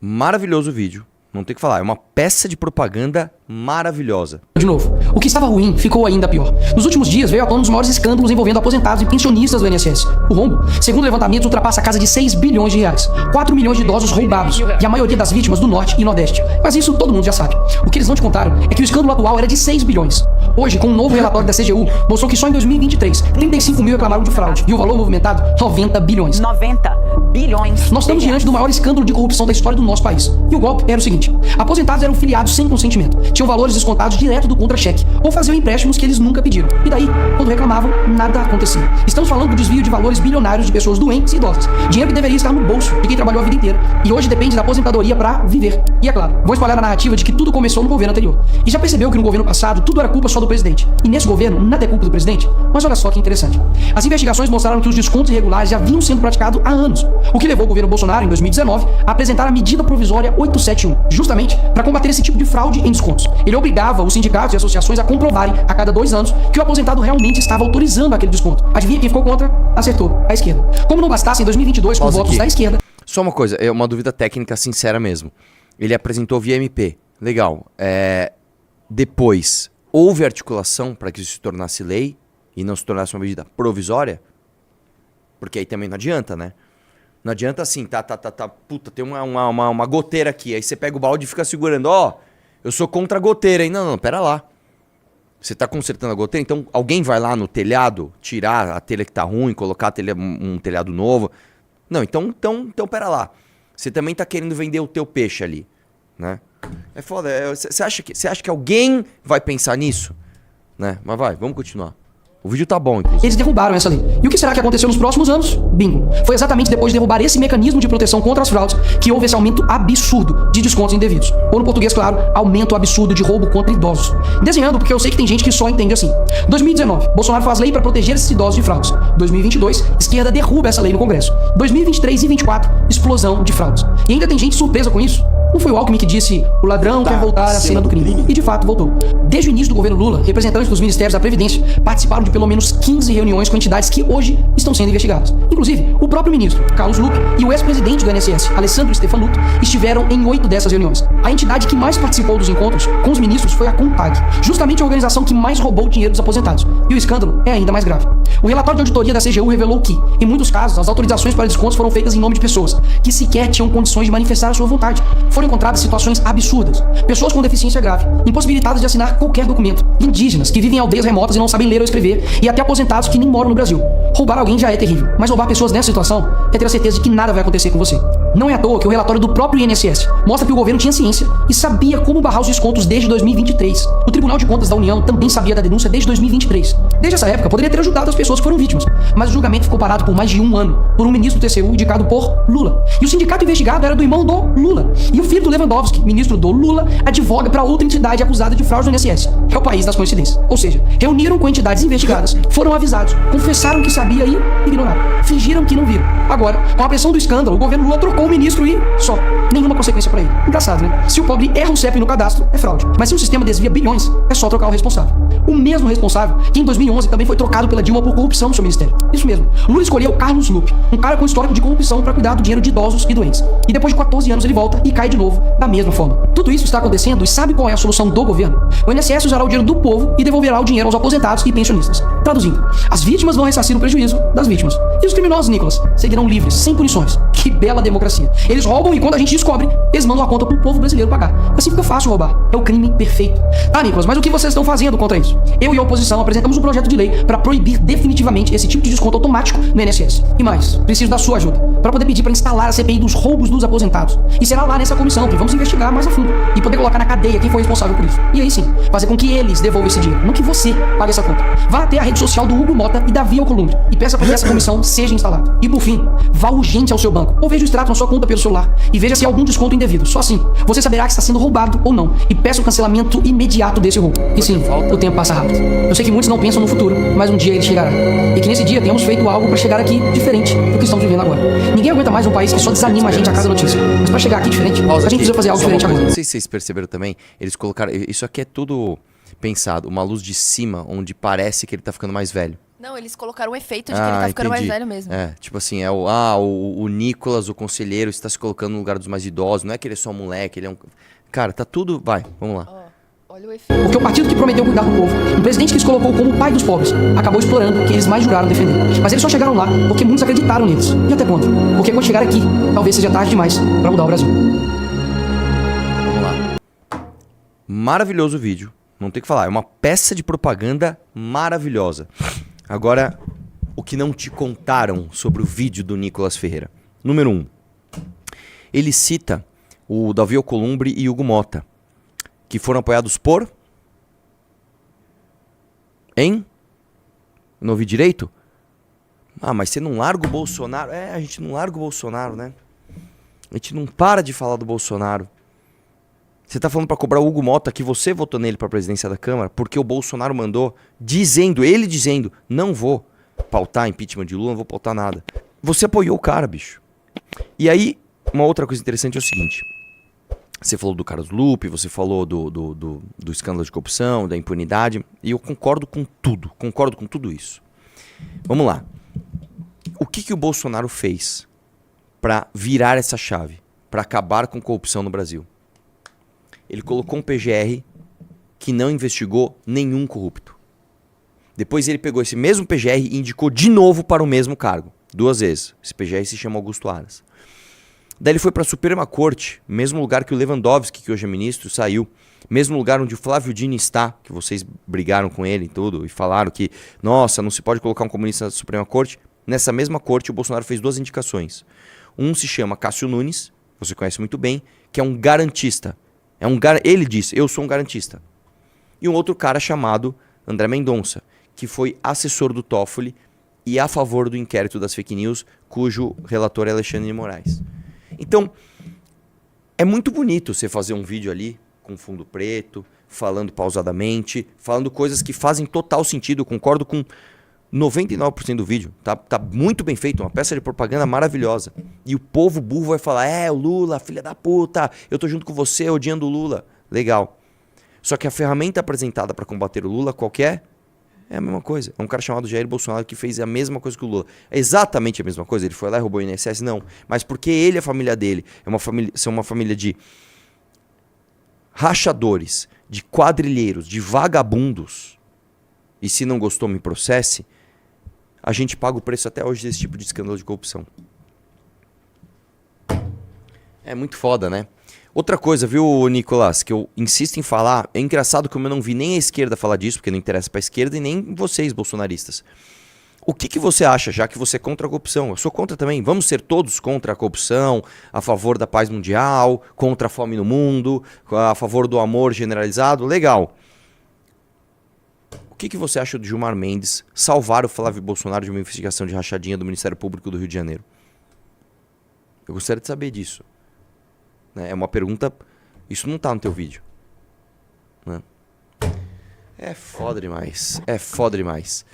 Maravilhoso o vídeo. Não tem o que falar. É uma peça de propaganda maravilhosa. De novo, o que estava ruim ficou ainda pior. Nos últimos dias veio à tona um dos maiores escândalos envolvendo aposentados e pensionistas do INSS. O rombo, segundo levantamentos, ultrapassa a casa de 6 bilhões de reais. 4 milhões de idosos roubados. E a maioria das vítimas do Norte e Nordeste. Mas isso todo mundo já sabe. O que eles não te contaram é que o escândalo atual era de 6 bilhões. Hoje, com um novo relatório da CGU, mostrou que só em 2023, 35 mil reclamaram de fraude. E o valor movimentado, 90 bilhões. 90 bilhões. Nós estamos diante do maior escândalo de corrupção da história do nosso país. E o golpe era o seguinte: aposentados eram filiados sem consentimento, tinham valores descontados direto do contra-cheque, ou faziam empréstimos que eles nunca pediram. E daí, quando reclamavam, nada acontecia. Estamos falando do desvio de valores bilionários de pessoas doentes e idosas. Dinheiro que deveria estar no bolso de quem trabalhou a vida inteira. E hoje depende da aposentadoria pra viver. E é claro, vou espalhar a narrativa de que tudo começou no governo anterior. E já percebeu que no governo passado tudo era culpa só do presidente. E nesse governo, nada é culpa do presidente? Mas olha só que interessante. As investigações mostraram que os descontos irregulares já vinham sendo praticados há anos. O que levou o governo Bolsonaro, em 2019, a apresentar a medida provisória 871, justamente para combater esse tipo de fraude em descontos. Ele obrigava os sindicatos e associações a comprovarem a cada 2 anos que o aposentado realmente estava autorizando aquele desconto. Adivinha quem ficou contra? Acertou, a esquerda. Como não bastasse, em 2022, com votos da esquerda... Só uma coisa, é uma dúvida técnica sincera mesmo. Ele apresentou via MP. Legal. Depois, houve articulação para que isso se tornasse lei e não se tornasse uma medida provisória? Porque aí também não adianta, né? Não adianta assim, puta, tem uma goteira aqui. Aí você pega o balde e fica segurando. Ó, eu sou contra a goteira, hein? Não, pera lá. Você tá consertando a goteira, então alguém vai lá no telhado, tirar a telha que tá ruim, colocar um telhado novo. Não, então pera lá. Você também tá querendo vender o teu peixe ali, né? É foda. Você acha que alguém vai pensar nisso? Né? Mas vai, vamos continuar. O vídeo tá bom, inclusive. Eles derrubaram essa lei. E o que será que aconteceu nos próximos anos? Bingo. Foi exatamente depois de derrubar esse mecanismo de proteção contra as fraudes que houve esse aumento absurdo de descontos indevidos. Ou no português, claro, aumento absurdo de roubo contra idosos. Desenhando, porque eu sei que tem gente que só entende assim. 2019, Bolsonaro faz lei para proteger esses idosos de fraudes. 2022, esquerda derruba essa lei no Congresso. 2023 e 2024, explosão de fraudes. E ainda tem gente surpresa com isso. Não foi o Alckmin que disse: o ladrão quer voltar à cena do crime. E de fato voltou. Desde o início do governo Lula, representantes dos ministérios da Previdência participaram de pelo menos 15 reuniões com entidades que hoje estão sendo investigadas. Inclusive, o próprio ministro, Carlos Lupe, e o ex-presidente do INSS, Alessandro Stefanuto, estiveram em 8 dessas reuniões. A entidade que mais participou dos encontros com os ministros foi a CONTAG, justamente a organização que mais roubou o dinheiro dos aposentados. E o escândalo é ainda mais grave. O relatório de auditoria da CGU revelou que, em muitos casos, as autorizações para descontos foram feitas em nome de pessoas que sequer tinham condições de manifestar a sua vontade. Foram encontradas situações absurdas. Pessoas com deficiência grave, impossibilitadas de assinar qualquer documento. Indígenas que vivem em aldeias remotas e não sabem ler ou escrever. E até aposentados que nem moram no Brasil. Roubar alguém já é terrível, mas roubar pessoas nessa situação é ter a certeza de que nada vai acontecer com você. Não é à toa que o relatório do próprio INSS mostra que o governo tinha ciência e sabia como barrar os descontos desde 2023. O Tribunal de Contas da União também sabia da denúncia desde 2023. Desde essa época, poderia ter ajudado as pessoas que foram vítimas, mas o julgamento ficou parado por mais de 1 ano por um ministro do TCU indicado por Lula. E o sindicato investigado era do irmão do Lula. E o filho do Lewandowski, ministro do Lula, advoga para outra entidade acusada de fraude no INSS. É o país das coincidências. Ou seja, reuniram com entidades investigadas, foram avisados, confessaram que sabia e ignoraram. Fingiram que não viram. Agora, com a pressão do escândalo, o governo Lula trocou o ministro e só. Nenhuma consequência para ele. Engraçado, né? Se o pobre erra um CEP no cadastro, é fraude. Mas se o sistema desvia bilhões, é só trocar o responsável. O mesmo responsável que em 2011 também foi trocado pela Dilma por corrupção no seu ministério. Isso mesmo. Lula escolheu Carlos Lupe, um cara com histórico de corrupção para cuidar do dinheiro de idosos e doentes. E depois de 14 anos ele volta e cai de novo da mesma forma. Tudo isso está acontecendo e sabe qual é a solução do governo? O INSS usará o dinheiro do povo e devolverá o dinheiro aos aposentados e pensionistas. Traduzindo, as vítimas vão ressarcir o prejuízo das vítimas. E os criminosos, Nicolas, seguirão livres, sem punições. Que bela democracia. Eles roubam e quando a gente descobre, eles mandam a conta pro povo brasileiro pagar. Assim fica fácil roubar. É o crime perfeito. Tá, Nicolas, mas o que vocês estão fazendo contra isso? Eu e a oposição apresentamos um projeto de lei para proibir definitivamente esse tipo de desconto automático no INSS. E mais, preciso da sua ajuda para poder pedir para instalar a CPI dos roubos dos aposentados. E será lá nessa comissão que vamos investigar mais a fundo e poder colocar na cadeia quem foi responsável por isso. E aí sim, fazer com que eles devolvam esse dinheiro, não que você pague essa conta. Vá até a rede social do Hugo Mota e Davi Alcolumbre e peça para que essa comissão seja instalada. E por fim, vá urgente ao seu banco ou veja o extrato na sua conta pelo celular e veja se há algum desconto indevido. Só assim, você saberá que está sendo roubado ou não e peça o cancelamento imediato desse roubo. E sim, o tempo passa rápido. Eu sei que muitos não pensam no futuro, mas um dia ele chegará. E que nesse dia tenhamos feito algo para chegar aqui diferente do que estamos vivendo agora. Ninguém aguenta mais um país que só desanima a gente a cada notícia. Mas para chegar aqui diferente, a gente precisa fazer algo diferente agora. Não sei se vocês perceberam também, eles colocaram... Isso aqui é tudo pensado, uma luz de cima, onde parece que ele tá ficando mais velho. Não, eles colocaram o efeito de que ele tá ficando mais velho mesmo. É, tipo assim, o Nicolas, o conselheiro, está se colocando no lugar dos mais idosos. Não é que ele é só um moleque, ele é um... Cara, tá tudo... Vai, vamos lá. Ó, olha o efeito. Porque o partido que prometeu cuidar do povo, um presidente que se colocou como o pai dos pobres, acabou explorando quem eles mais juraram defender. Mas eles só chegaram lá porque muitos acreditaram neles. E até quando? Porque quando chegar aqui, talvez seja tarde demais pra mudar o Brasil. Vamos lá. Maravilhoso o vídeo. Não tem o que falar. É uma peça de propaganda maravilhosa. Agora, o que não te contaram sobre o vídeo do Nicolas Ferreira. Número 1. Ele cita o Davi Alcolumbre e Hugo Mota, que foram apoiados por... Hein? Não ouvi direito? Ah, mas você não larga o Bolsonaro? É, a gente não larga o Bolsonaro, né? A gente não para de falar do Bolsonaro. Você tá falando pra cobrar o Hugo Mota que você votou nele pra presidência da Câmara porque o Bolsonaro mandou, ele dizendo, não vou pautar impeachment de Lula, não vou pautar nada. Você apoiou o cara, bicho. E aí, uma outra coisa interessante é o seguinte. Você falou do Carlos Lupe, você falou do escândalo de corrupção, da impunidade, e eu concordo com tudo isso. Vamos lá. O que o Bolsonaro fez pra virar essa chave, pra acabar com corrupção no Brasil? Ele colocou um PGR que não investigou nenhum corrupto. Depois ele pegou esse mesmo PGR e indicou de novo para o mesmo cargo. 2 vezes. Esse PGR se chama Augusto Aras. Daí ele foi para a Suprema Corte, mesmo lugar que o Lewandowski, que hoje é ministro, saiu. Mesmo lugar onde o Flávio Dino está, que vocês brigaram com ele e tudo, e falaram que, nossa, não se pode colocar um comunista na Suprema Corte. Nessa mesma corte, o Bolsonaro fez 2 indicações. Um se chama Cássio Nunes, você conhece muito bem, que é um garantista. Ele disse, eu sou um garantista. E um outro cara chamado André Mendonça, que foi assessor do Toffoli e a favor do inquérito das fake news, cujo relator é Alexandre de Moraes. Então, é muito bonito você fazer um vídeo ali, com fundo preto, falando pausadamente, falando coisas que fazem total sentido, eu concordo com 99% do vídeo, tá muito bem feito, uma peça de propaganda maravilhosa. E o povo burro vai falar, o Lula, filha da puta, eu tô junto com você odiando o Lula. Legal. Só que a ferramenta apresentada para combater o Lula, qualquer, é a mesma coisa. É um cara chamado Jair Bolsonaro que fez a mesma coisa que o Lula. É exatamente a mesma coisa, ele foi lá e roubou o INSS? Não. Mas porque ele e a família dele são uma família de rachadores, de quadrilheiros, de vagabundos, e se não gostou, me processe, a gente paga o preço até hoje desse tipo de escândalo de corrupção. É muito foda, né? Outra coisa, viu, Nicolas, que eu insisto em falar, é engraçado como eu não vi nem a esquerda falar disso, porque não interessa pra esquerda, e nem vocês, bolsonaristas. O que você acha, já que você é contra a corrupção? Eu sou contra também. Vamos ser todos contra a corrupção, a favor da paz mundial, contra a fome no mundo, a favor do amor generalizado? Legal. O que você acha do Gilmar Mendes salvar o Flávio Bolsonaro de uma investigação de rachadinha do Ministério Público do Rio de Janeiro? Eu gostaria de saber disso. É uma pergunta... Isso não tá no teu vídeo. Né? É foda demais. É foda demais.